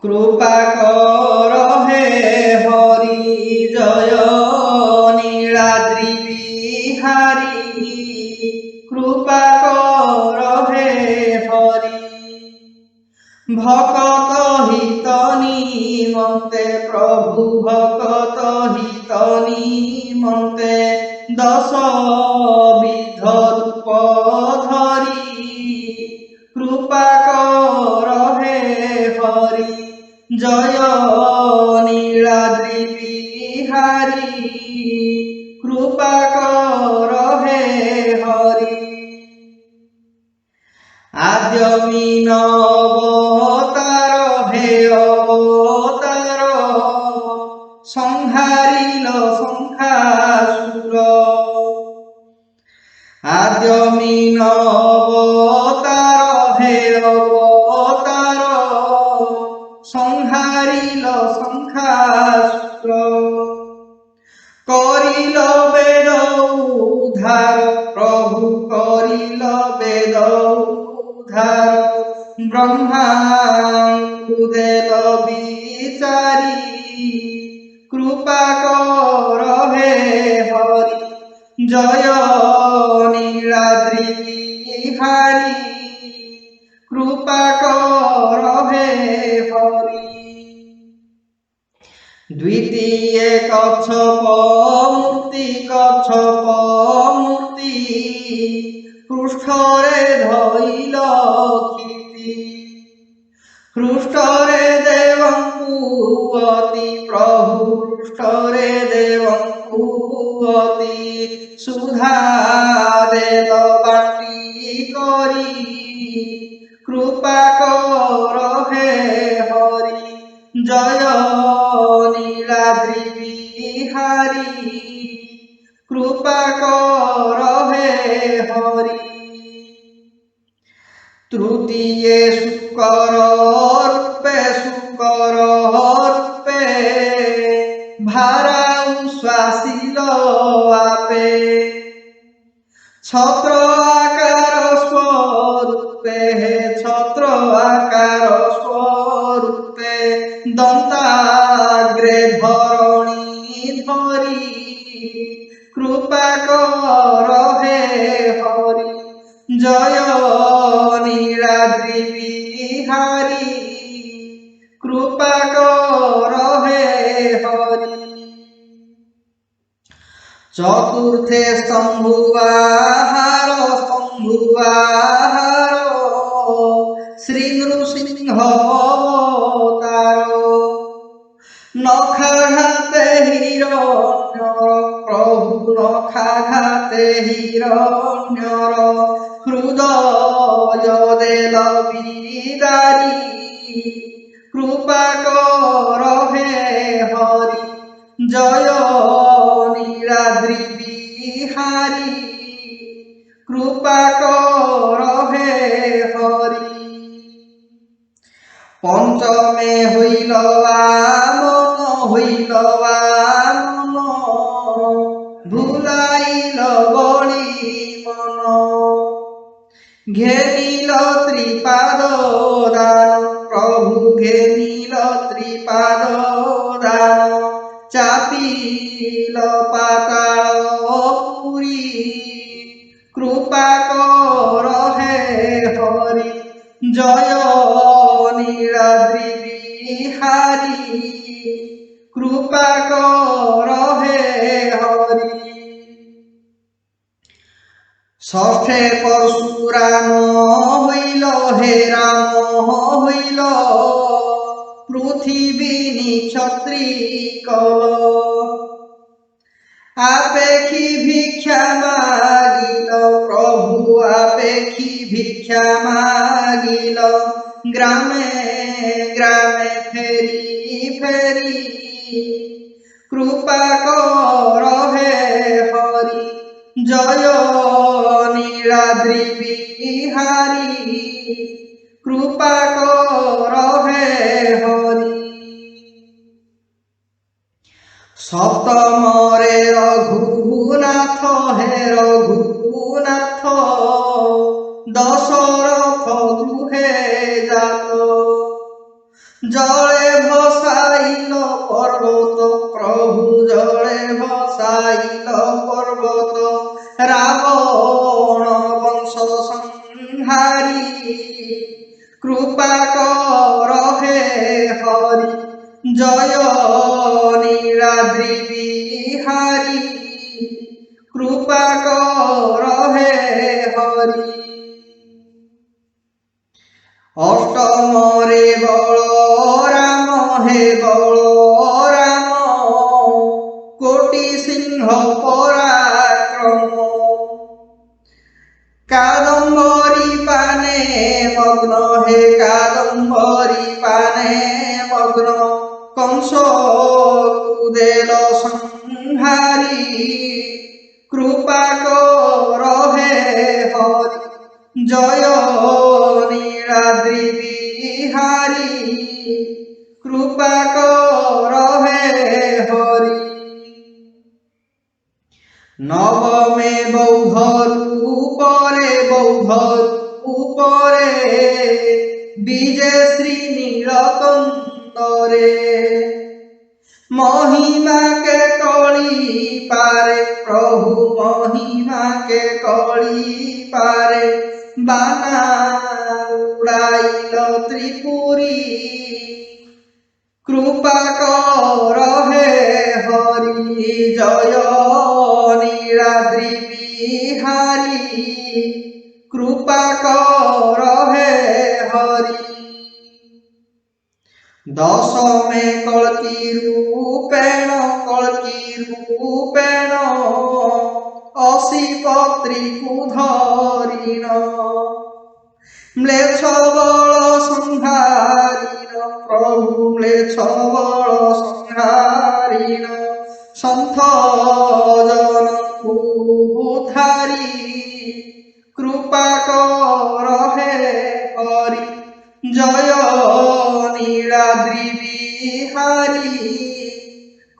कृपा कर हे हरि जय नीलाद्रि बिहारी कृपा कर हे हरि भक्त हित निमन्ते प्रभु भक्त हित निमन्ते दश विध रूप धरी कृपा कर हे हरि जय नीलाद्रि बिहारी कृपा कर हे हरि आद्य मीनवतार हे अवतार संहारिल संहासुर आद्य मीनवतार हे अवतार संहारिल संहासुर करिल वेद उद्धार प्रभु करिल वेद उद्धार ब्रह्मांकु देल बिचारी कृपा कर हे हरि जय नीलाद्रि बिहारी कृपा कर हे हरि द्वितीय कच्छप मूर्ति पृष्ठरे धइल कीर्ति पृष्ठरे देवंकु अति प्रभु पृष्ठरे देवंकु अति सुधा देल बाटी करी कृपा कर हे हरि जय नीलाद्रि बिहारी कृपा कर हे हरि तृतीय शुकर रूपे भाराउ श्वासिल आपे छत्र आकार स्वरूपे छत्र आकार स्वरूपे दंताग्रे धरणी धरी कृपा कर हे हरि जय नीलाद्रि बिहारी कृपा कर हे हरि चतुर्थे स्तंभुआहार श्री नृसिंह अवतार नखाघाते हिरण्यर प्रभु नखाघाते हिरण्यर हृदय देल बिदारी कृपा कर हे हरि जय नीलाद्रि बिहारी कृपा कर हे हरि पंचमे हईल वामन भुलाइल बळी मन घेनिल त्रिपाद दान प्रभु घेनिल त्रिपाद दान चापिल पातालपुरी कृपा कर हे हरि जय नीलाद्रि बिहारी कृपा कर हे हरि षष्ठे परशुराम हईल हे राम हईल पृथिवी निक्षत्री कल आपेखी भिक्षा मागिल प्रभु आपेखी भिक्षा मागिल ग्रामे ग्रामे फेरी फेरी कृपा कर हे हरि जय नीलाद्रि बिहारी कृपा कर हे हरि सप्तमरे रघुनाथ हे रघुनाथ दशरथ गृहे जात জলে ভসাইল পর্বত প্রভু জলে ভসাইল পর্বত রাবণ বংশ সংহারি কৃপা কর হে হরি জয় নীলাদ্রি বিহারী কৃপা কর হে হরি অষ্টমরে বল রাম হে বল রাম কোটি সিংহ পরাক্রম কাদম্বরী পানে মগ্ন হে কাদম্বরী পানে মগ্ন কংস কুদেল সংহারি কৃপা কর হে হরি জয় নীলাদ্রি বিহারী কৃপা কর হে হরি নবমে বৌদ্ধ রূপরে বিজে শ্রী নীলকন্দরে মহিমা কে কলি পারে প্রভু মহিমা কে কলি পারে বানা উড়াইল ত্রিপুরী কৃপা কর হে হরি জয় নীলাদ্রি বিহারী কৃপা কর হে হরি দশমে কল্কি রূপেণ অসি পত্রিকু ধরিণ ম্লেচ্ছ বল সংহারিণ প্রভু ম্লেচ্ছ বল সংহারিণ সন্থ জনকু উদ্ধারি কৃপা কর হে হরি জয় নীলাদ্রি বিহারী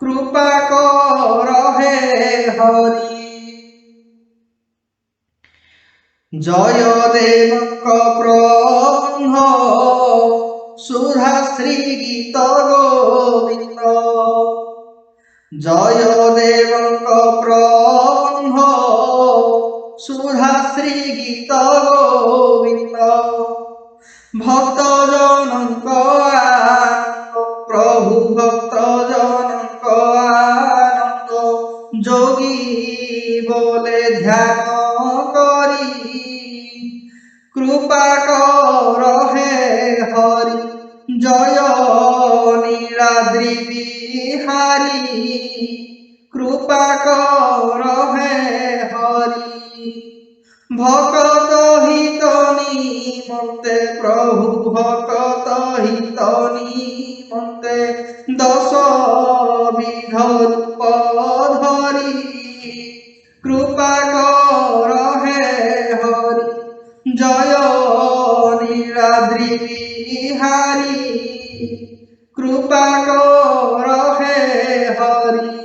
কৃপা কর হে হরি জয় দেবঙ্ক ব্রহ্ম সুধাশ্রী গীত গোবিন্দ জয় দেবঙ্ক ব্রহ্ম সুধাশ্রী গীত গোবিন্দ ভক্ত জনক প্রভু ভক্ত জনক আনন্দ যোগী বলে ধ্যান করি কৃপা কর হে হরি জয় নীলাদ্রি বিহারী কৃপা কর হে হরি ভকত হিত নিমন্তে প্রভু ভকত হিত নিমন্তে দশ বিধ রূপ ধরি কৃপা কর হে হরি জয় নীলাদ্রি বিহারী কৃপা কর হে হরি।